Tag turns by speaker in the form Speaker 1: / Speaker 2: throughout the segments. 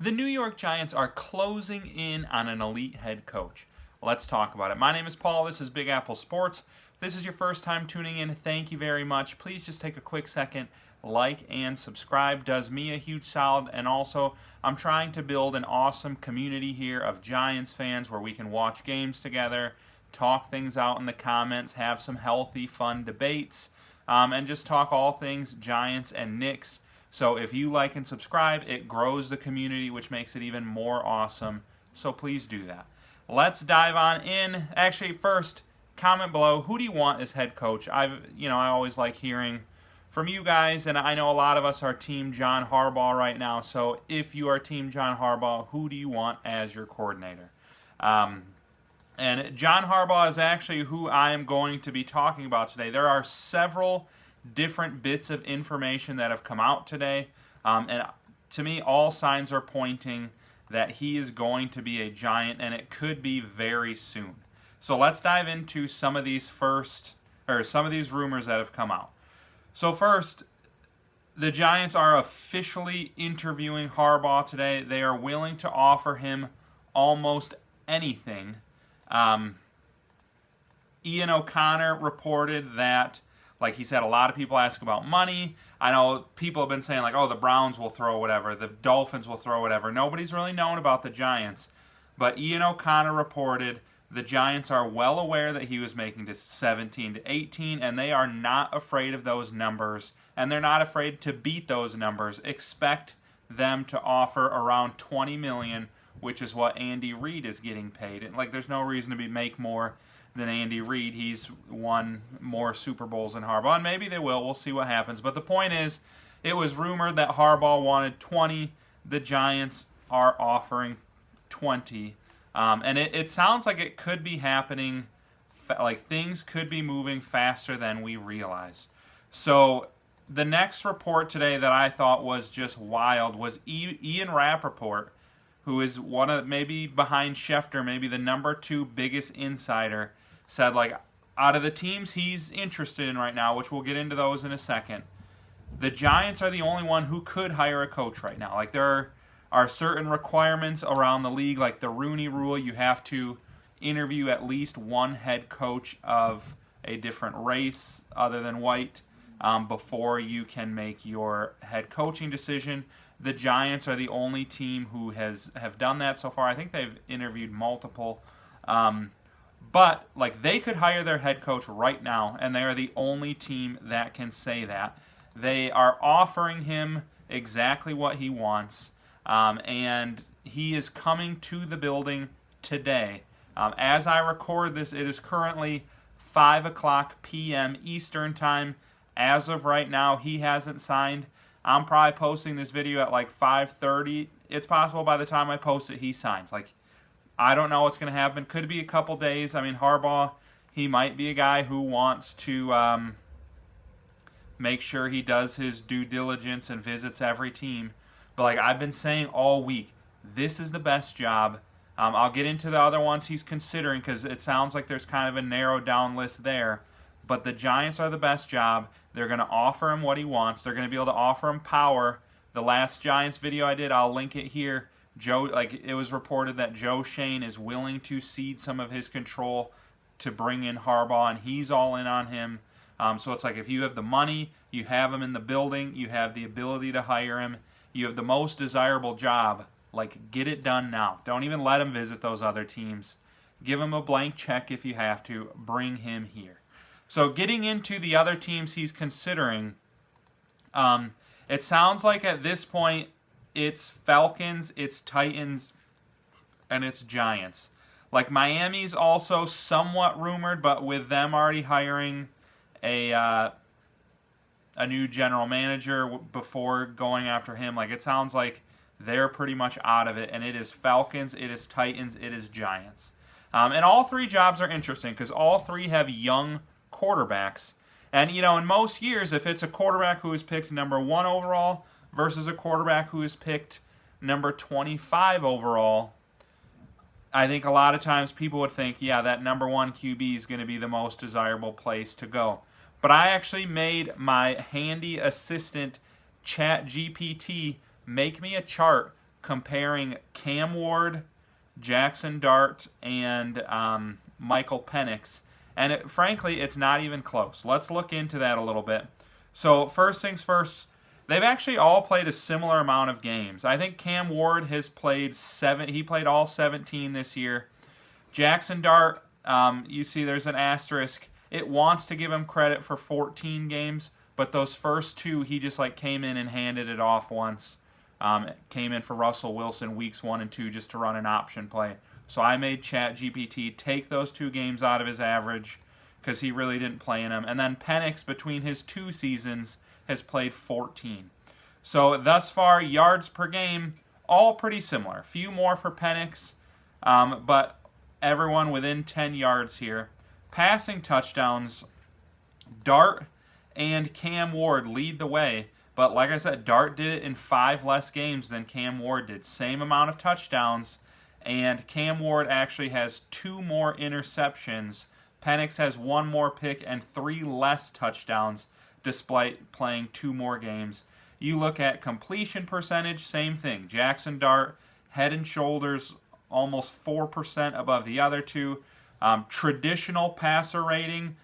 Speaker 1: The New York Giants are closing in on an elite head coach. Let's talk about it. My name is Paul. This is Big Apple Sports. If this is your first time tuning in, thank you very much. Please just take a quick second, like and subscribe. Does me a huge solid. And also, I'm trying to build an awesome community here of Giants fans where we can watch games together, talk things out in the comments, have some healthy, fun debates, and just talk all things Giants and Knicks. So if you like and subscribe, it grows the community, which makes it even more awesome. So please do that. Let's dive on in. Actually, first, comment below, who do you want as head coach? I always like hearing from you guys, and I know a lot of us are Team John Harbaugh right now. So if you are Team John Harbaugh, who do you want as your coordinator? And John Harbaugh is actually who I am going to be talking about today. There are several different bits of information that have come out today, and to me, all signs are pointing that he is going to be a Giant, and it could be very soon. So let's dive into some of these rumors that have come out. So first, the Giants are officially interviewing Harbaugh today. They are willing to offer him almost anything. Ian O'Connor reported that, like he said, a lot of people ask about money. I know people have been saying, like, oh, the Browns will throw whatever, the Dolphins will throw whatever. Nobody's really known about the Giants. But Ian O'Connor reported the Giants are well aware that he was making to 17 to 18, and they are not afraid of those numbers, and they're not afraid to beat those numbers. Expect them to offer around $20 million, which is what Andy Reid is getting paid. And, like, there's no reason to make more than Andy Reid. He's won more Super Bowls than Harbaugh, and maybe they will. We'll see what happens. But the point is, it was rumored that Harbaugh wanted 20. The Giants are offering 20. And it sounds like it could be happening, like things could be moving faster than we realize. So the next report today that I thought was just wild was Ian Rappaport, who is one of, maybe behind Schefter, maybe the number 2 biggest insider, said, like, out of the teams he's interested in right now, which we'll get into those in a second, the Giants are the only one who could hire a coach right now. Like, there are certain requirements around the league, like the Rooney Rule. You have to interview at least one head coach of a different race other than white before you can make your head coaching decision. The Giants are the only team who have done that so far. I think they've interviewed multiple. But, like, they could hire their head coach right now, and they are the only team that can say that. They are offering him exactly what he wants, and he is coming to the building today. As I record this, it is currently 5 o'clock p.m. Eastern Time. As of right now, he hasn't signed. I'm probably posting this video at like 5:30. It's possible by the time I post it, he signs. Like, I don't know what's going to happen. Could be a couple days. I mean, Harbaugh, he might be a guy who wants to make sure he does his due diligence and visits every team. But like I've been saying all week, this is the best job. I'll get into the other ones he's considering because it sounds like there's kind of a narrowed down list there. But the Giants are the best job. They're going to offer him what he wants. They're going to be able to offer him power. The last Giants video I did, I'll link it here. It was reported that Joe Shane is willing to cede some of his control to bring in Harbaugh, and he's all in on him. So it's like if you have the money, you have him in the building, you have the ability to hire him, you have the most desirable job. Like, get it done now. Don't even let him visit those other teams. Give him a blank check if you have to. Bring him here. So getting into the other teams he's considering, it sounds like at this point it's Falcons, it's Titans, and it's Giants. Like, Miami's also somewhat rumored, but with them already hiring a new general manager before going after him, like, it sounds like they're pretty much out of it, and it is Falcons, it is Titans, it is Giants. And all 3 jobs are interesting because all 3 have young quarterbacks. And, in most years, if it's a quarterback who is picked number 1 overall versus a quarterback who is picked number 25 overall, I think a lot of times people would think, yeah, that number 1 QB is going to be the most desirable place to go. But I actually made my handy assistant ChatGPT make me a chart comparing Cam Ward, Jackson Dart, and Michael Penix. And frankly, it's not even close. Let's look into that a little bit. So first things first, they've actually all played a similar amount of games. I think Cam Ward has played he played all 17 this year. Jackson Dart, you see there's an asterisk. It wants to give him credit for 14 games, but those first two, he just came in and handed it off once. Came in for Russell Wilson weeks 1 and 2 just to run an option play. So I made ChatGPT take those 2 games out of his average because he really didn't play in them. And then Penix, between his 2 seasons, has played 14. So thus far, yards per game, all pretty similar. A few more for Penix, but everyone within 10 yards here. Passing touchdowns, Dart and Cam Ward lead the way. But like I said, Dart did it in 5 less games than Cam Ward did. Same amount of touchdowns, and Cam Ward actually has 2 more interceptions. Penix has 1 more pick and 3 less touchdowns, despite playing 2 more games. You look at completion percentage, same thing. Jackson Dart, head and shoulders, almost 4% above the other 2. Traditional passer rating,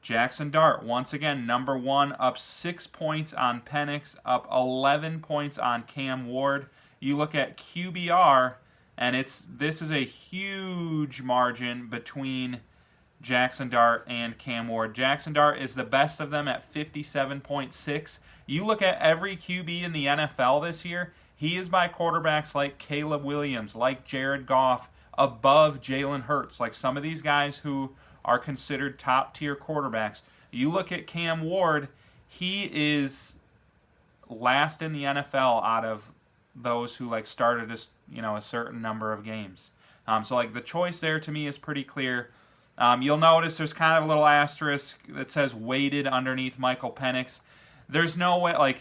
Speaker 1: Jackson Dart, once again, number 1, up 6 points on Penix, up 11 points on Cam Ward. You look at QBR, and this is a huge margin between Jackson Dart and Cam Ward. Jackson Dart is the best of them at 57.6. You look at every QB in the NFL this year, he is by quarterbacks like Caleb Williams, like Jared Goff, above Jalen Hurts, like some of these guys who are considered top-tier quarterbacks. You look at Cam Ward, he is last in the NFL out of those who started a certain number of games. So the choice there to me is pretty clear. You'll notice there's kind of a little asterisk that says weighted underneath Michael Penix. There's no way,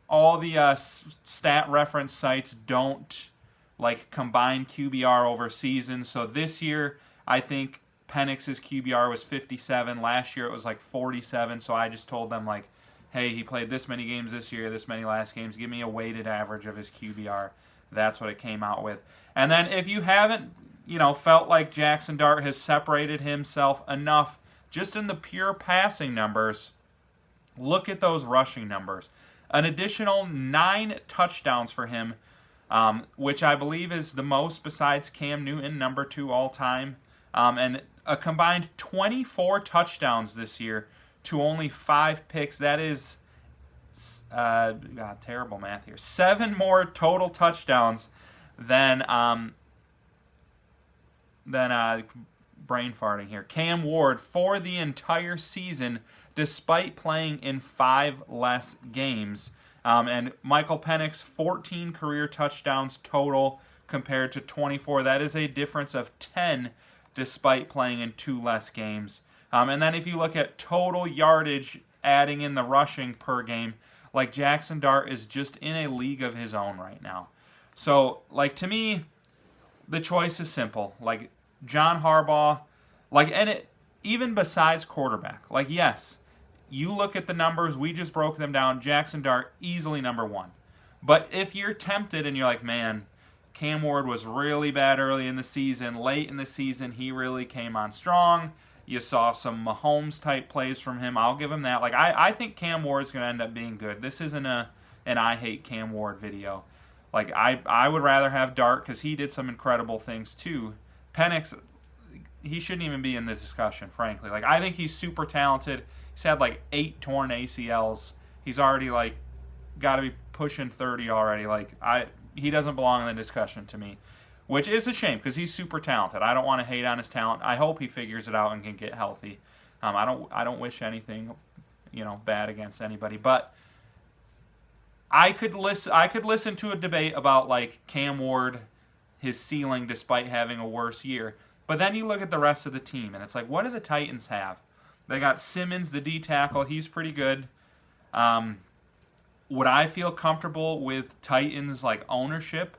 Speaker 1: all the stat reference sites don't combine QBR over seasons. So this year, I think Penix's QBR was 57. Last year it was 47. So I just told them hey, he played this many games this year, this many last games. Give me a weighted average of his QBR. That's what it came out with. And then if you haven't, felt like Jackson Dart has separated himself enough just in the pure passing numbers, look at those rushing numbers. An additional 9 touchdowns for him, which I believe is the most besides Cam Newton, number 2 all time. And a combined 24 touchdowns this year to only 5 picks. That is, terrible math here. 7 more total touchdowns than brain farting here. Cam Ward for the entire season, despite playing in 5 less games. And Michael Penix, 14 career touchdowns total compared to 24. That is a difference of 10 despite playing in 2 less games. And then if you look at total yardage, adding in the rushing per game, Jackson Dart is just in a league of his own right now. So, to me, the choice is simple. John Harbaugh, even besides quarterback, yes, you look at the numbers, we just broke them down, Jackson Dart, easily number 1. But if you're tempted and you're man, Cam Ward was really bad early in the season, late in the season, he really came on strong. You saw some Mahomes-type plays from him. I'll give him that. I think Cam Ward's going to end up being good. This isn't an I hate Cam Ward video. I would rather have Dart because he did some incredible things too. Penix, he shouldn't even be in the discussion, frankly. I think he's super talented. He's had 8 torn ACLs. He's already got to be pushing 30 already. He doesn't belong in the discussion to me, which is a shame because he's super talented. I don't want to hate on his talent. I hope he figures it out and can get healthy. I don't wish anything, bad against anybody. But I could listen to a debate about Cam Ward, his ceiling despite having a worse year. But then you look at the rest of the team and it's what do the Titans have? They got Simmons, the D tackle. He's pretty good. Would I feel comfortable with Titans ownership?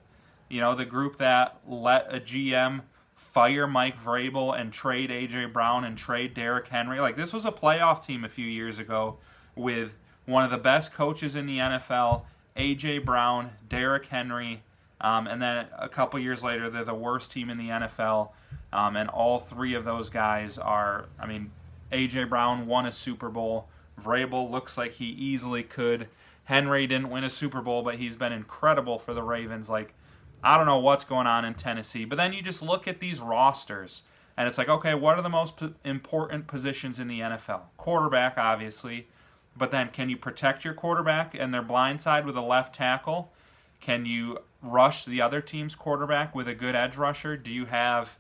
Speaker 1: The group that let a GM fire Mike Vrabel and trade A.J. Brown and trade Derrick Henry. This was a playoff team a few years ago with one of the best coaches in the NFL, A.J. Brown, Derrick Henry, And then a couple years later, they're the worst team in the NFL. And all three of those guys are, I mean, A.J. Brown won a Super Bowl. Vrabel looks like he easily could. Henry didn't win a Super Bowl, but he's been incredible for the Ravens. Like, I don't know what's going on in Tennessee. But then you just look at these rosters, and it's like, okay, what are the most important positions in the NFL? Quarterback, obviously. But then can you protect your quarterback and their blind side with a left tackle? Can you rush the other team's quarterback with a good edge rusher? Do you have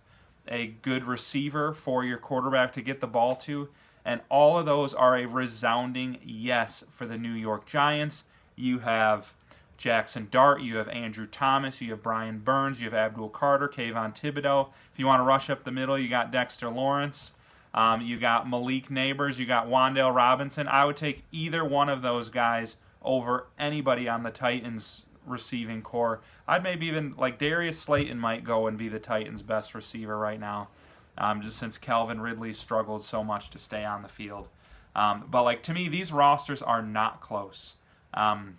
Speaker 1: a good receiver for your quarterback to get the ball to? And all of those are a resounding yes for the New York Giants. You have Jackson Dart, you have Andrew Thomas, you have Brian Burns, you have Abdul Carter, Kayvon Thibodeau. If you want to rush up the middle, you got Dexter Lawrence. You got Malik Neighbors, you got Wan'Dale Robinson. I would take either one of those guys over anybody on the Titans receiving core. I'd maybe even, like, Darius Slayton might go and be the Titans' best receiver right now, just since Calvin Ridley struggled so much to stay on the field. But, like, to me, these rosters are not close. And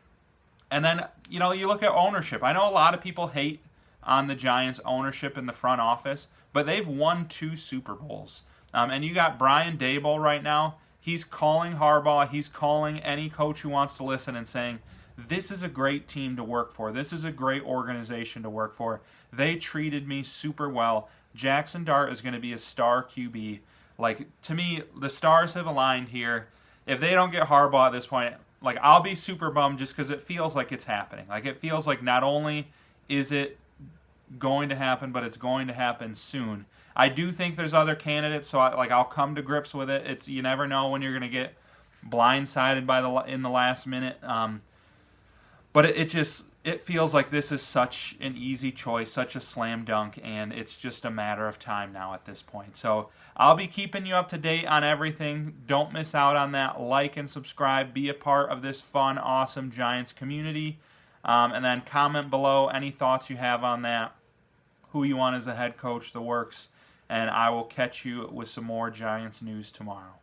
Speaker 1: then, you know, you look at ownership. I know a lot of people hate on the Giants' ownership in the front office, but they've won 2 Super Bowls. And you got Brian Daboll right now. He's calling Harbaugh. He's calling any coach who wants to listen and saying, this is a great team to work for. This is a great organization to work for. They treated me super well. Jackson Dart is going to be a star QB. Like, to me, the stars have aligned here. If they don't get Harbaugh at this point, like, I'll be super bummed just because it feels like it's happening. Like, it feels like not only is it going to happen, but it's going to happen soon. I do think there's other candidates, so I'll come to grips with it. It's, you never know when you're going to get blindsided in the last minute. But it feels like this is such an easy choice, such a slam dunk, and it's just a matter of time now at this point. So I'll be keeping you up to date on everything. Don't miss out on that. Like and subscribe. Be a part of this fun, awesome Giants community. And then comment below any thoughts you have on that, who you want as a head coach, the works. And I will catch you with some more Giants news tomorrow.